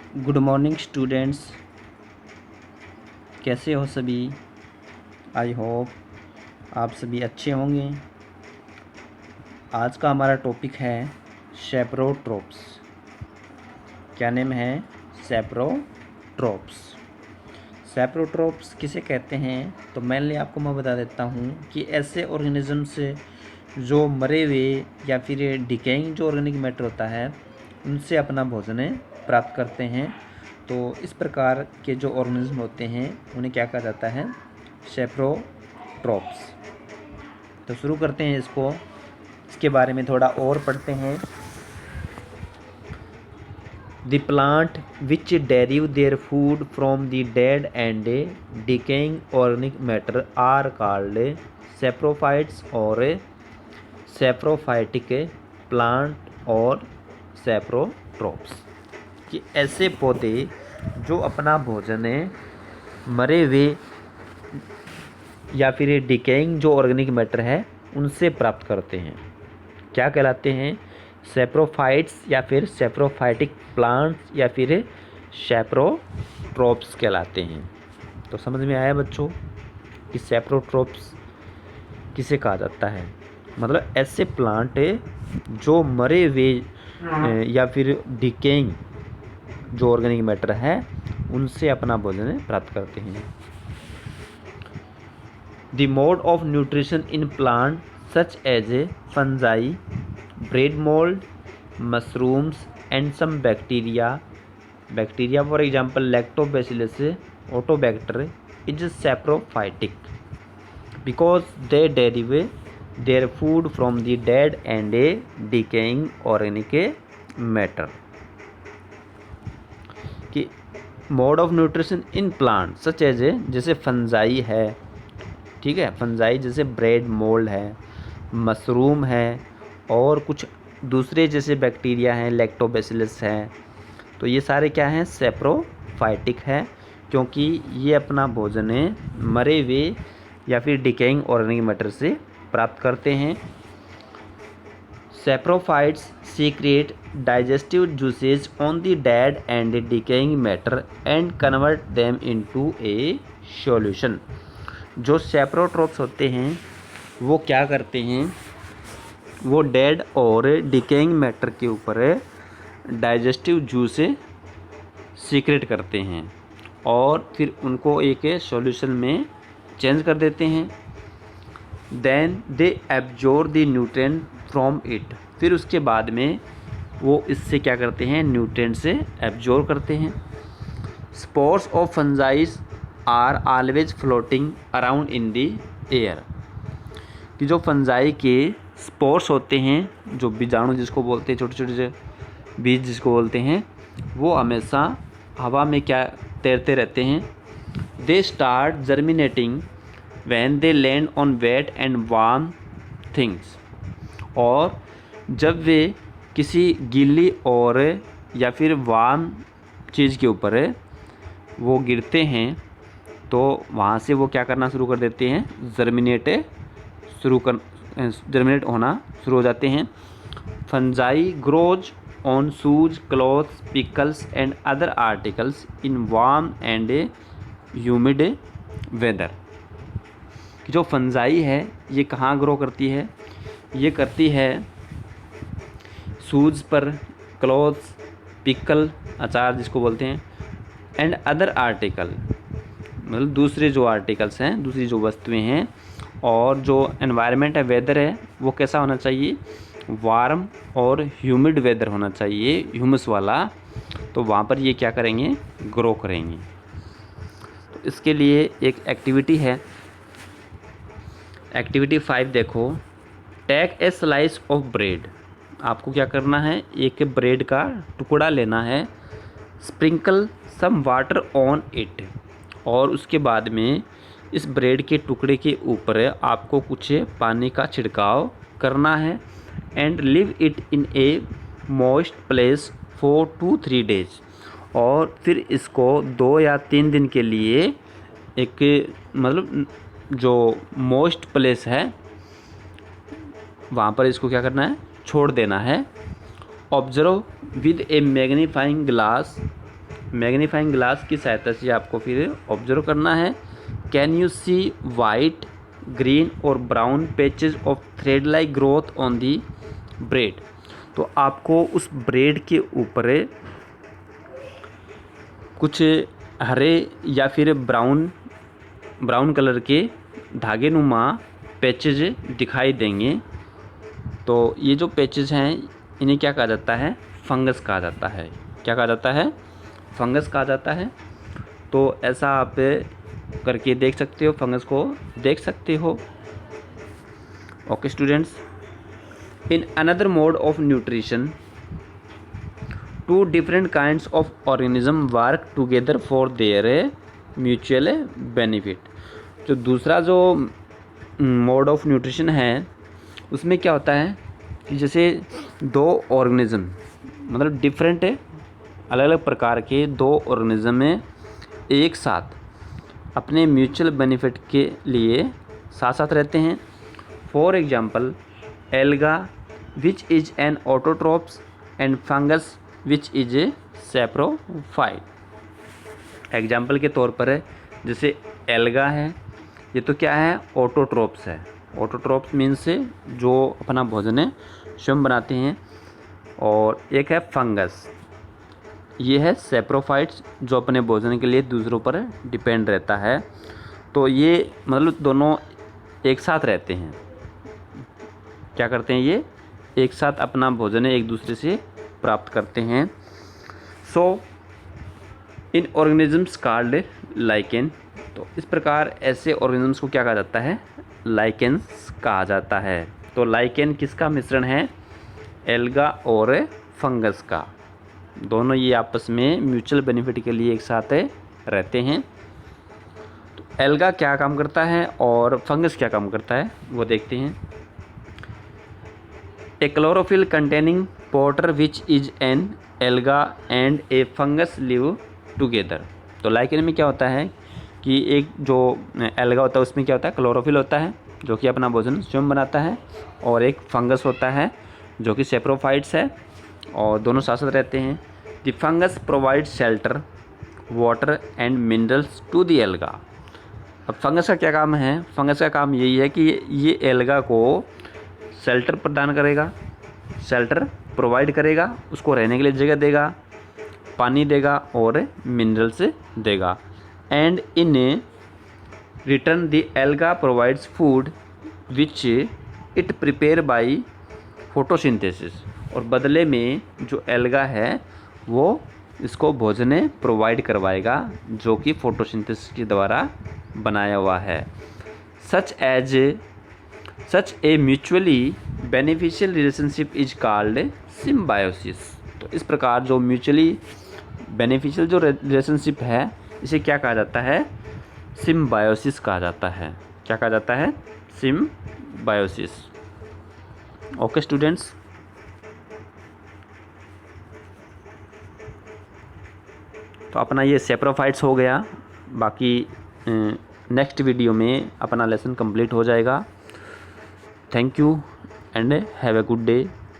Good morning students, कैसे हो सभी। आई होप आप सभी अच्छे होंगे। आज का हमारा टॉपिक है सेप्रोट्रोप्स। क्या नेम है? सेप्रोट्रोप्स। सेप्रोट्रोप्स किसे कहते हैं? तो मेनली आपको मैं बता देता हूँ कि ऐसे ऑर्गेनिज्म से जो मरे हुए या फिर डिकेइंग जो ऑर्गेनिक मैटर होता है उनसे अपना भोजन प्राप्त करते हैं। तो इस प्रकार के जो ऑर्गेनिज्म होते हैं उन्हें क्या कहा जाता है? सेप्रोट्रोप्स। तो शुरू करते हैं इसके बारे में थोड़ा और पढ़ते हैं। The plant which derive their food from the dead and decaying organic matter are called saprophytes और saprophytic plant और सेप्रोट्रोप्स। कि ऐसे पौधे जो अपना भोजन मरे हुए या फिर डिकेइंग जो ऑर्गेनिक मैटर है उनसे प्राप्त करते हैं, क्या कहलाते हैं? सेप्रोफाइट्स या फिर सेप्रोफाइटिक प्लांट्स या फिर सेप्रोट्रोप्स कहलाते हैं। तो समझ में आया बच्चों कि सेप्रोट्रोप्स किसे कहा जाता है? मतलब ऐसे प्लांट जो मरे हुए या फिर डिकेइंग जो ऑर्गेनिक मैटर है उनसे अपना भोजन प्राप्त करते हैं। The mode of nutrition in plant such as fungi, bread mould, mushrooms and some bacteria for example lactobacillus azotobacter is saprophytic because they derive their food from the dead and a decaying organic matter. कि mode of nutrition in plant such as जैसे fungi है, ठीक है, fungi जैसे bread mould है, mushroom है और कुछ दूसरे जैसे बैक्टीरिया हैं, लैक्टोबैसिलस है। तो ये सारे क्या हैं? सेप्रोफाइटिक है, क्योंकि ये अपना भोजन मरे हुए या फिर डिकेइंग ऑर्गेनिक मैटर से प्राप्त करते हैं। Saprophytes secret digestive juices on the dead and decaying matter and convert them into A solution. जो सेप्रोट्रोप्स होते हैं वो क्या करते हैं? वो डेड और डिकेइंग मैटर के ऊपर डाइजेस्टिव जूस सीक्रेट करते हैं और फिर उनको एक सॉल्यूशन में चेंज कर देते हैं। Then they absorb the nutrient from it. फिर उसके बाद में वो इससे क्या करते हैं? न्यूट्रिएंट से एब्जॉर्ब करते हैं। Spores of fungi are always floating around in the air. कि जो फंजाई के स्पोर्स होते हैं, जो बीजाणु जिसको बोलते हैं, छोटे छोटे से बीज जिसको बोलते हैं, वो हमेशा हवा में क्या तैरते रहते हैं। They start germinating when they land on wet and warm things. और जब वे किसी गीली और या फिर वार्म चीज़ के ऊपर वो गिरते हैं तो वहाँ से वो क्या करना शुरू कर देते हैं? जर्मिनेट होना शुरू हो जाते हैं। Fungi grows on shoes, clothes, pickles and other articles in warm and humid weather. जो फंजाई है ये कहाँ ग्रो करती है? ये करती है शूज़ पर, क्लॉथ्स, पिकल अचार जिसको बोलते हैं, एंड अदर आर्टिकल मतलब दूसरे जो आर्टिकल्स हैं, दूसरी जो वस्तुएं हैं। और जो एनवायरनमेंट है, वेदर है, वो कैसा होना चाहिए? वार्म और ह्यूमिड वेदर होना चाहिए, ह्यूमस वाला। तो वहाँ पर ये क्या करेंगे? ग्रो करेंगे। तो इसके लिए एक एक्टिविटी है, एक्टिविटी 5 देखो। Take a slice of bread. आपको क्या करना है? एक ब्रेड का टुकड़ा लेना है। Sprinkle some water on it. और उसके बाद में इस ब्रेड के टुकड़े के ऊपर आपको कुछ पानी का छिड़काव करना है। And live it in A moist place for 2-3 days. और फिर इसको 2 या 3 दिन के लिए एक मतलब जो मॉइस्ट प्लेस है वहाँ पर इसको क्या करना है? छोड़ देना है। Observe with a magnifying glass magnifying glass की सहायता से आपको फिर ऑब्जर्व करना है। Can you see white, green और brown patches of thread like growth on the bread. तो आपको उस ब्रेड के ऊपर कुछ हरे या फिर ब्राउन कलर के धागे नुमा पैचेज दिखाई देंगे। तो ये जो पैचेज हैं इन्हें क्या कहा जाता है? फंगस कहा जाता है। क्या कहा जाता है? फंगस कहा जाता है। तो ऐसा आप करके देख सकते हो, फंगस को देख सकते हो। Okay students, in another mode of nutrition two different kinds of organism work together for their mutual benefit. जो दूसरा जो मोड ऑफ न्यूट्रिशन है उसमें क्या होता है कि जैसे दो ऑर्गेनिज्म, मतलब डिफरेंट अलग अलग प्रकार के दो ऑर्गेनिज्म में एक साथ अपने म्यूचुअल बेनिफिट के लिए साथ साथ रहते हैं। For example alga which is N autotrophs and fungus which is a saprophyte. Example के तौर पर जैसे एल्गा है, ये तो क्या है? ऑटोट्रोप्स है। ऑटोट्रोप्स मीन्स जो अपना भोजन है स्वयं बनाते हैं। और एक है फंगस, ये है सैप्रोफाइट्स, जो अपने भोजन के लिए दूसरों पर डिपेंड रहता है। तो ये मतलब दोनों एक साथ रहते हैं। क्या करते हैं? ये एक साथ अपना भोजन एक दूसरे से प्राप्त करते हैं। सो इन ऑर्गेनिजम्स कॉल्ड लाइकेन। तो इस प्रकार ऐसे ऑर्गेनिजम्स को क्या कहा जाता है? लाइकेन्स कहा जाता है। तो लाइकेन किसका मिश्रण है? एल्गा और फंगस का। दोनों ये आपस में म्यूचुअल बेनिफिट के लिए एक साथ रहते हैं। तो एल्गा क्या काम करता है और फंगस क्या काम करता है वो देखते हैं। A chlorophyll containing partner which is an alga and a fungus live together. तो लाइकेन में क्या होता है कि एक जो एल्गा होता है उसमें क्या होता है? क्लोरोफिल होता है जो कि अपना भोजन स्वयं बनाता है, और एक फंगस होता है जो कि सेप्रोफाइट्स है, और दोनों साथ साथ रहते हैं। The fungus provide shelter, water and minerals to the alga. अब फंगस का क्या काम है? फंगस का काम यही है कि ये एल्गा को शेल्टर प्रदान करेगा, शेल्टर प्रोवाइड करेगा, उसको रहने के लिए जगह देगा, पानी देगा और मिनरल्स देगा। And in return the alga provides food which it prepare by photosynthesis. और बदले में जो एल्गा है वो इसको भोजन प्रोवाइड करवाएगा जो कि फोटोसिंथेसिस के द्वारा बनाया हुआ है। Such a mutually beneficial relationship is called symbiosis. तो इस प्रकार जो म्यूचुअली बेनिफिशियल जो रिलेशनशिप है इसे क्या कहा जाता है? सिम्बायोसिस कहा जाता है। क्या कहा जाता है? सिम्बायोसिस। ओके स्टूडेंट्स, तो अपना ये सेप्रोफाइट्स हो गया। बाकी नेक्स्ट वीडियो में अपना लेसन कंप्लीट हो जाएगा। Thank you and have a good day.